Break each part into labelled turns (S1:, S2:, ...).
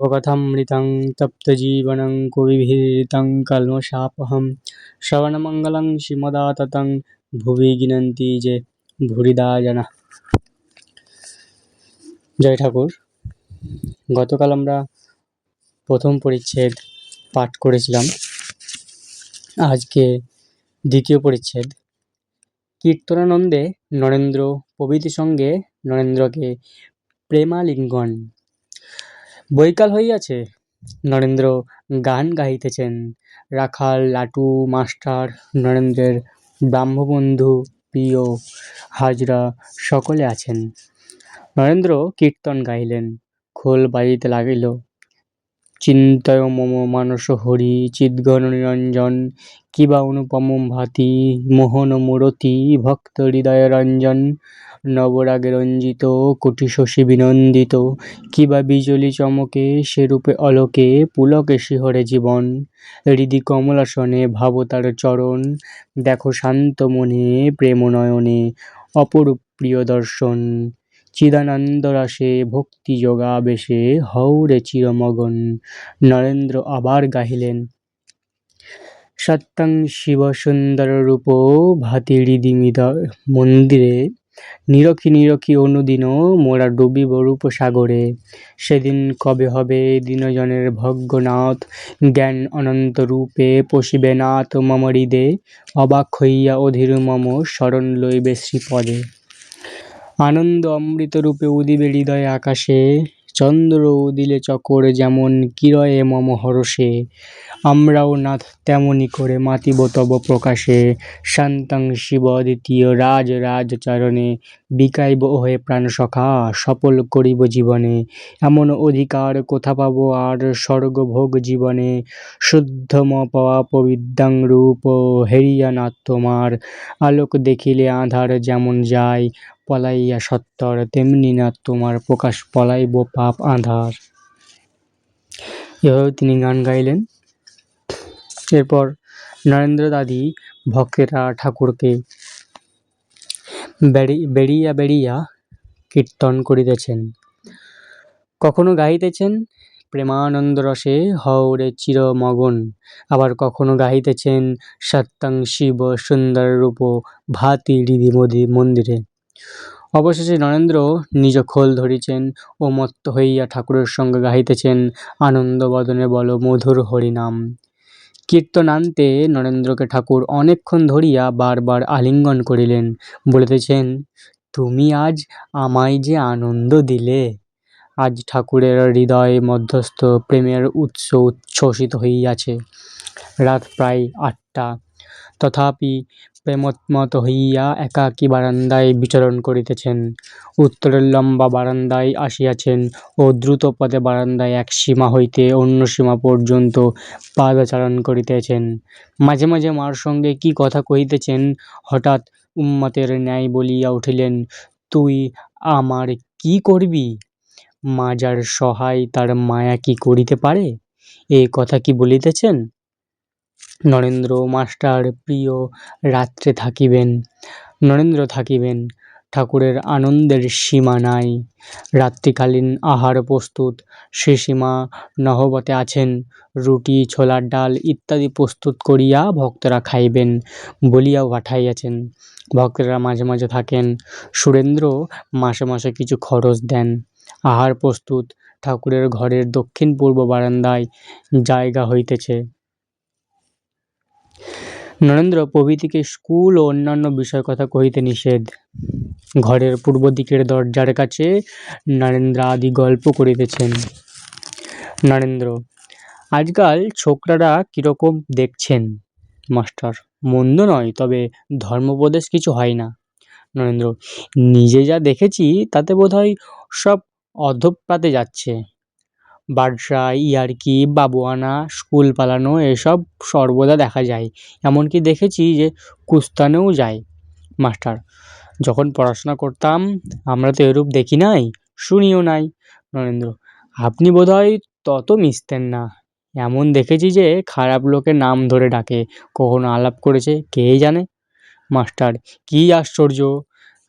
S1: स्वकथामृतं तप्तजीवनं कविभिरीडितं कल्मषापहं श्रवणमङ्गलं श्रीमदाततं ভুবি গিনন্তি যে ভুরিদা জানা। জয় ঠাকুর। গতকাল আমরা প্রথম পরিচ্ছেদ পাঠ করেছিলাম। আজকে দ্বিতীয় পরিচ্ছেদ। কীর্তনানন্দে নরেন্দ্র প্রভৃতি সঙ্গে নরেন্দ্রকে প্রেমালিঙ্গন। বৈকাল হইয়াছে, নরেন্দ্র গান গাহিতেছেন। রাখাল, লাটু, মাস্টার, নরেন্দ্রের ব্রাহ্মবন্ধু, প্রিয়, হাজরা সকলে আছেন। নরেন্দ্র কীর্তন গাইলেন। খোল বাজিতে লাগিল। চিন্তয় মম মানস হরি চিদ্ঘন নিরঞ্জন কিবা অনুপমম ভাতি মোহন মূরতি ভক্ত হৃদয় রঞ্জন নবরাগে রঞ্জিত কোটি শশী বিনন্দিত কিবা বিজলি চমকে সেরূপে অলোকে পুলকে শিহরে জীবন হৃদি কমলাসনে ভাবতার চরণ দেখো শান্ত মনে প্রেম নয়নে অপরূপ প্রিয় দর্শন চিদানন্দ রাসে ভক্তি যোগাবেশে হৌরে চিরমগন। নরেন্দ্র আবার গাহিলেন। সত্যং শিব সুন্দর রূপ ভাতি হৃদি মন্দিরে নিরখি নিরখি অনুদিন মোরা ডুবিব রূপ সাগরে সেদিন কবে হবে দীনজনের ভগ্যনাথ জ্ঞান অনন্ত রূপে পশিবে নাথ মম হৃদে অবাক হইয়া অধীর মম শরণ লইবে শ্রীপদে আনন্দ অমৃত রূপে উদিবে হৃদয়ে আকাশে চন্দ্র উদিলে চকর যেমন কিরয়ে মম হরষে আমরাও নাথ তেমনি করে মাতিব তব প্রকাশে শান্তং শিব দ্বিতীয় রাজ রাজ চরণে বিকাইব ওহে প্রাণ সখা সফল করিব জীবনে এমন অধিকার কোথা পাব আর স্বর্গভোগ জীবনে শুদ্ধ ম পাওয়া পবিদ্যাং রূপ হেরিয়া নাথ তোমার আলোক দেখিলে আধার যেমন যায় পলাইয়া সত্তর তেমনি না তোমার প্রকাশ পলাইব পাপ আঁধার। এভাবে তিনি গান গাইলেন। এরপর নরেন্দ্র দাদি ভক্তেরা ঠাকুরকে বেড়িয়া বেড়িয়া কীর্তন করিতেছেন। কখনো গাইতেছেন প্রেমানন্দ রসে হৌরে চিরমগন, আবার কখনো গাইতেছেন সত্যং শিব সুন্দর রূপ ভাতি হৃদি মন্দিরে। অবশেষে নরেন্দ্র নিজ খোল ধরিছেন ও মত্ত হইয়া ঠাকুরের সঙ্গে গাহিতেছেন আনন্দ বদনে বল মধুর হরিনাম। কীর্তনান্তে নরেন্দ্রকে ঠাকুর অনেকক্ষণ ধরিয়া বারবার আলিঙ্গন করিলেন, বলিতেছেন তুমি আজ আমায় যে আনন্দ দিলে। আজ ঠাকুরের হৃদয় মধ্যস্থ প্রেমের উৎস উচ্ছ্বসিত হইয়াছে। রাত প্রায় 8টা, তথাপি প্রেমোন্মত্ত হইয়া একাকী বারান্দায় বিচরণ করিতেছেন। উত্তরের লম্বা বারান্দায় আসিয়াছেন ও দ্রুত পদে বারান্দায় এক সীমা হইতে অন্য সীমা পর্যন্ত পাদচারণ করিতেছেন। মাঝে মাঝে মার সঙ্গে কি কথা কহিতেছেন, হঠাৎ উন্মাতের ন্যায় বলিয়া উঠিলেন, তুই আমার কি করবি? মা যার সহায় তার মায়া কি করিতে পারে? এ কথা কি বলিতেছেন? নরেন্দ্র মাস্টার প্রিয় রাত্রে থাকিবেন। নরেন্দ্র থাকিবেন। ঠাকুরের আনন্দের সীমা নাই। রাত্রিকালীন আহার প্রস্তুত। শ্রীসীমা নহবতে আছেন। রুটি, ছোলার ডাল ইত্যাদি প্রস্তুত করিয়া ভক্তরা খাইবেন বলিয়াও পাঠাইয়াছেন। ভক্তেরা মাঝে মাঝে থাকেন। সুরেন্দ্র মাসে মাসে কিছু খরচ দেন। আহার প্রস্তুত। ঠাকুরের ঘরের দক্ষিণ পূর্ব বারান্দায় জায়গা হইতেছে। নরেন্দ্র প্রভৃতিকে স্কুল ও অন্যান্য বিষয় কথা কহিতে নিষেধ। ঘরের পূর্ব দিকের দরজার কাছে নরেন্দ্রাদি গল্প করিতেছেন। নরেন্দ্র: আজকাল ছোকরারা কিরকম দেখছেন? মাস্টার: মন্দ নয়, তবে ধর্মোপদেশ কিছু হয় না। নরেন্দ্র: নিজে যা দেখেছি তাতে বোধহয় সব অধঃপাতে যাচ্ছে। বার্সা, ইয়ার্কি, বাবুয়ানা, স্কুল পালানো এসব সর্বদা দেখা যায়। এমনকি দেখেছি যে কুস্তানেও যায়। মাস্টার: যখন পড়াশোনা করতাম আমরা তো এরূপ দেখি নাই, শুনিও নাই। নরেন্দ্র: আপনি বোধহয় তত মিশতেন না। এমন দেখেছি যে খারাপ লোকের নাম ধরে ডাকে, কখনো আলাপ করেছে কে জানে। মাস্টার: কি আশ্চর্য!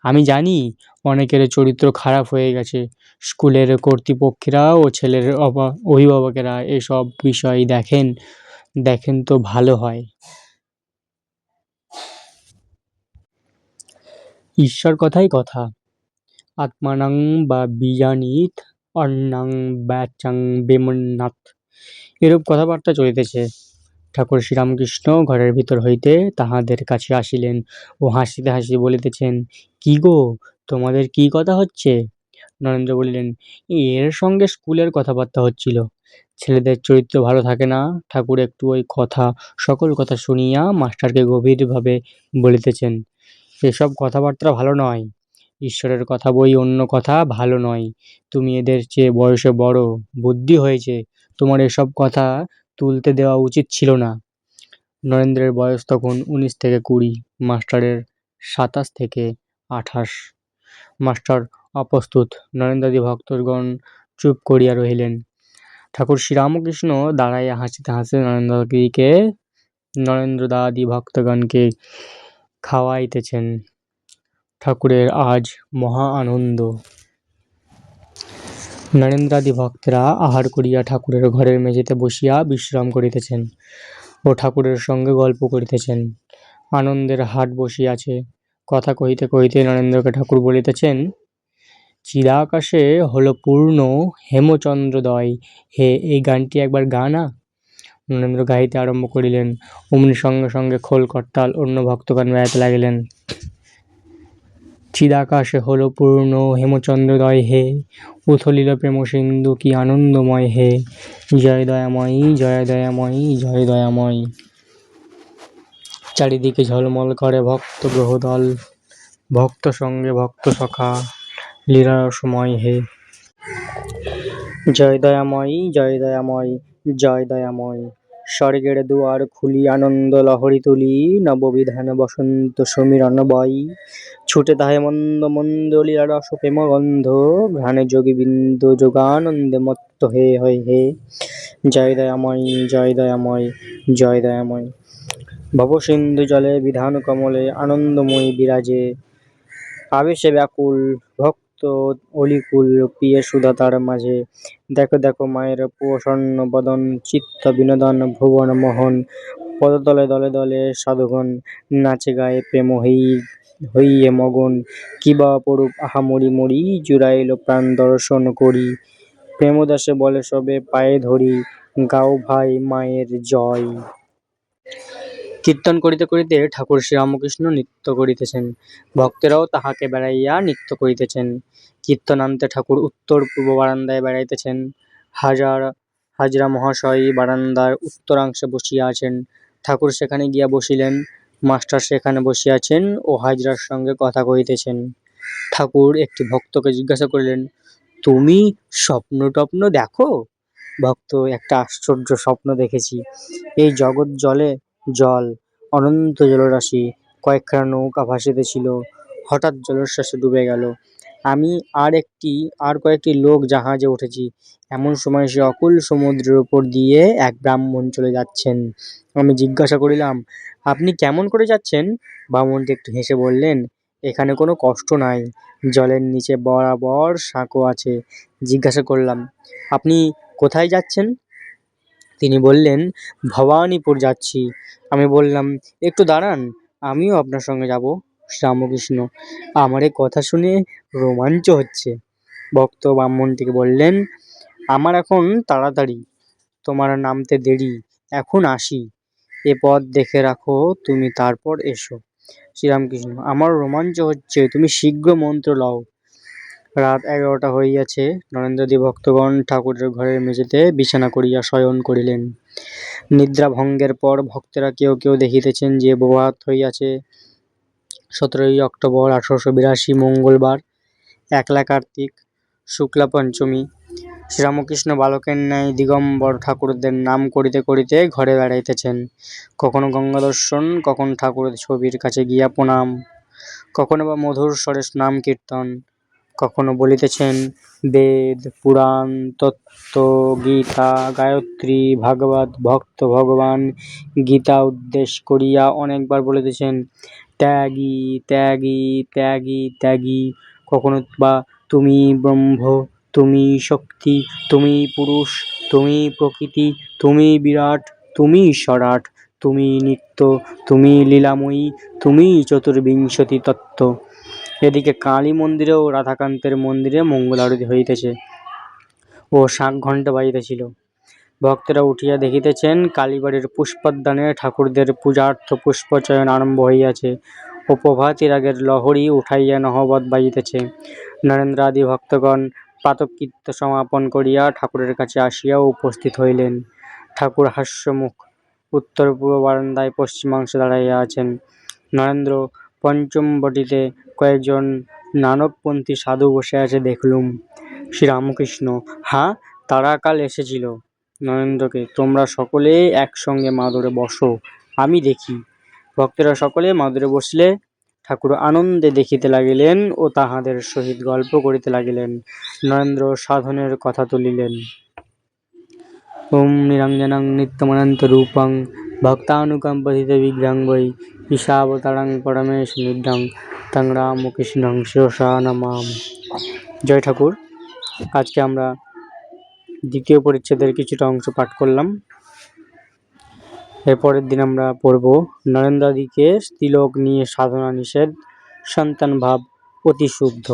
S1: আমি জানি অনেকের চরিত্র খারাপ হয়ে গেছে, স্কুলের কর্তৃপক্ষেরা ও ছেলের অভিভাবকেরা এসব বিষয় দেখেন তো ভালো হয়। ঈশ্বর কথাই কথা, আত্মানাং বা বীজানিত অন্নাং ব্যাচাং বেমন্নাথ, এরূপ কথাবার্তা চলিতেছে। ঠাকুর শ্রীরামকৃষ্ণ ঘরের ভিতর হইতে তাহাদের কাছে আসিলেন ও হাসিতে হাসিতে বলিতেছেন, কি গো, তোমাদের কি কথা হচ্ছে? নরেন্দ্র বলিলেন, এর সঙ্গে স্কুলের কথাবার্তা হচ্ছিল। ছেলেদের চরিত্র ভালো থাকে না। ঠাকুর একটু ওই কথা সকল কথা শুনিয়া মাস্টারকে গভীরভাবে বলিতেছেন, এসব কথাবার্তা ভালো নয়। ঈশ্বরের কথা বই অন্য কথা ভালো নয়। তুমি এদের চেয়ে বয়সে বড়, বুদ্ধি হয়েছে, তোমার এসব কথা তুলতে দেওয়া উচিত ছিল না। নরেন্দ্রের বয়স তখন 19 থেকে 20, মাস্টারের 27 থেকে 28। মাস্টার অপ্রস্তুত। নরেন্দ্রাদি ভক্তগণ চুপ করিয়া রহিলেন। ঠাকুর শ্রীরামকৃষ্ণ দাঁড়াইয়া হাসিতে হাসিতে নরেন্দ্রদাদি ভক্তগণকে খাওয়াইতেছেন। ঠাকুরের আজ মহা আনন্দ। নরেন্দ্রাদি ভক্তেরা আহার করিয়া ঠাকুরের ঘরের মেঝেতে বসিয়া বিশ্রাম করিতেছেন ও ঠাকুরের সঙ্গে গল্প করিতেছেন। আনন্দের হাট বসিয়াছে। কথা কহিতে কহিতে নরেন্দ্রকে ঠাকুর বলিতেছেন, চিরাকাশে হল পূর্ণ হেমচন্দ্রোদয় হে, এই গানটি একবার গা না। নরেন্দ্র গাহিতে আরম্ভ করিলেন। অমনি সঙ্গে সঙ্গে খোল করতাল অন্য ভক্তগণ বেড়াইতে লাগিলেন। চিদাকাশে হল পূর্ণ হেমচন্দ্রোদয় হে, উথলিল প্রেম সিন্ধু কি আনন্দময় হে, জয় দয়াময়ী জয় দয়াময়ী জয় দয়াময়ী। চারিদিকে ঝলমল করে ভক্ত গ্রহদল, ভক্ত সঙ্গে ভক্ত সখা লীলারসময় হে। জয় দয়াময়ী জয় দয়াময়ী জয় দয়াময়ী। স্বর্গের দুয়ার খুলি আনন্দ লহরী তুলি, নববিধান বসন্ত সমীরণ বই, ছুটে তাহে মন্দ মন্দ লীলা রস প্রেম গন্ধ, ঘ্রাণে যোগী বিন্দু যোগানন্দে মত্ত হে হয়ে হে। জয় দয়াময়ী জয় দয়াময়ী জয় দয়াময়ী। ভবসিন্ধু জলে বিধান কমলে আনন্দময়ী বিরাজে, আবেশে ব্যাকুল ভক্ত অলিকুল পিয়ে সুধা তার মাঝে। দেখো দেখো মায়ের প্রসন্ন বদন, চিত্ত বিনোদন ভুবন মোহন, পদতলে দলে দলে সাধুগণ নাচে গায়ে প্রেম হইয়ে মগন। কিবা অপরূপ আহা মরি মরি, জুড়াইল প্রাণ দর্শন করি, প্রেমদাসে বলে সবে পায়ে ধরি, গাও ভাই মায়ের জয়। কীর্তন করিতে করিতে ঠাকুর শ্রীরামকৃষ্ণ নৃত্য করিতেছেন, ভক্তেরাও তাহাকে বেড়াইয়া নৃত্য করিতেছেন। কীর্তনান্তে ঠাকুর উত্তর পূর্ব বারান্দায় বেড়াইতেছেন। হাজরা মহাশয় বারান্দার উত্তরাংশে বসিয়া আছেন। ঠাকুর সেখানে গিয়া বসিলেন। মাস্টার সেখানে বসিয়াছেন ও হাজরার সঙ্গে কথা কহিতেছেন। ঠাকুর একটি ভক্তকে জিজ্ঞাসা করিলেন, তুমি স্বপ্ন টপ্ন দেখো? ভক্ত, একটা আশ্চর্য স্বপ্ন দেখেছি। এই জগৎ জল, অনন্ত জলরাশি, কয়েকখানা নৌকা ভাসিতেছিল, হঠাৎ জলোচ্ছ্বাসে ডুবে গেল। আমি আর কয়েকটি লোক জাহাজে উঠেছি। এমন সময় সে অকুল সমুদ্রের উপর দিয়ে এক ব্রাহ্মণ চলে যাচ্ছেন। আমি জিজ্ঞাসা করিলাম, আপনি কেমন করে যাচ্ছেন? ব্রাহ্মণটি একটু হেসে বললেন, এখানে কোনো কষ্ট নাই, জলের নিচে বরাবর সাঁকো আছে। জিজ্ঞাসা করলাম, আপনি কোথায় যাচ্ছেন? তিনি বললেন, ভবানীপুর যাচ্ছি। আমি বললাম, একটু দাঁড়ান, আমিও আপনার সঙ্গে যাব। রামকৃষ্ণ, আমার এ কথা শুনে রোমাঞ্চ হচ্ছে। ভক্ত ব্রাহ্মণটিকে বললেন, আমার এখন তাড়াতাড়ি, তোমার নামতে দেরি, এখন আসি, এ পথ দেখে রাখো তুমি, তারপর এসো। শ্রীরামকৃষ্ণ, আমার রোমাঞ্চ হচ্ছে, তুমি শীঘ্র মন্ত্র লও। রাত 11টা হইয়াছে। নরেন্দ্রাদি ভক্তগণ ঠাকুরের ঘরের মেঝেতে বিছানা করিয়া শয়ন করিলেন। নিদ্রাভঙ্গের পর ভক্তেরা কেউ কেউ দেখিতেছেন যে প্রভাত হইয়াছে। 17ই অক্টোবর 1882, মঙ্গলবার, একলা কার্তিক, শুক্লা পঞ্চমী। শ্রীরামকৃষ্ণ বালকের ন্যায় দিগম্বর ঠাকুরদের নাম করিতে করিতে ঘরে বেড়াইতেছেন। কখনো গঙ্গা দর্শন, কখন ঠাকুরের ছবির কাছে গিয়া প্রণাম, কখনো বা মধুর স্বরে নাম কীর্তন, কখনো বলিতেছেন বেদ, পুরাণ, তত্ত্ব, গীতা, গায়ত্রী, ভাগবত, ভক্ত ভগবান, গীতা উদ্দেশ্য করিয়া অনেকবার বলিতেছেন, ত্যাগী ত্যাগী ত্যাগী ত্যাগী, কখনো বা তুমি ব্রহ্ম, তুমি শক্তি, তুমি পুরুষ, তুমি প্রকৃতি, তুমি বিরাট, তুমি স্বরাট, তুমি নিত্য, তুমি লীলাময়ী, তুমি চতুর্বিংশতি তত্ত্ব। এদিকে কালী মন্দিরে ও রাধাকান্তের মন্দিরে মঙ্গল আরতি হইতেছে ও শাঁখ ঘণ্টা বাজিতেছিল। ভক্তেরা উঠিয়া দেখিতেছেন কালীবাড়ির পুষ্পোদ্যানে ঠাকুরদের পূজার্থ পুষ্পচয়ন আরম্ভ হইয়াছে ও প্রভাতী রাগের লহরী উঠাইয়া নহবৎ বাজিতেছে। নরেন্দ্রাদি ভক্তগণ প্রাতঃকৃত্য সমাপন করিয়া ঠাকুরের কাছে আসিয়া উপস্থিত হইলেন। ঠাকুর হাস্যমুখ উত্তর পূর্ব বারান্দায় পশ্চিমাংশে দাঁড়াইয়া আছেন। নরেন্দ্র পঞ্চমবটিতে কয়েকজন নানকপন্থী সাধু বসে আছে দেখলুম। শ্রীরামকৃষ্ণ: হ্যাঁ, তারা কাল এসেছিল। নরেন্দ্রকে: তোমরা সকলে একসঙ্গে মাদুরে বসো, আমি দেখি। ভক্তেরা সকলে মাদুরে বসিলে ঠাকুর আনন্দে দেখিতে লাগিলেন ও তাহাদের সহিত গল্প করিতে লাগিলেন। নরেন্দ্র সাধনের কথা তুলিলেন। ওম নিরঞ্জনং নিত্যমনন্তরূপং ভক্তানুকম্পতিতে বিগ্রহং বৈ ঈশাবতারং পরমেশ নিভৃতং তং রামকৃষ্ণং শিরসা নমামি। জয় ঠাকুর। আজকে আমরা দ্বিতীয় পরিচ্ছেদের কিছুটা অংশ পাঠ করলাম। এরপরের দিন আমরা পড়ব নরেন্দ্রাদিকে স্ত্রীলোক নিয়ে সাধনা নিষেধ, সন্তান ভাব অতি শুদ্ধ।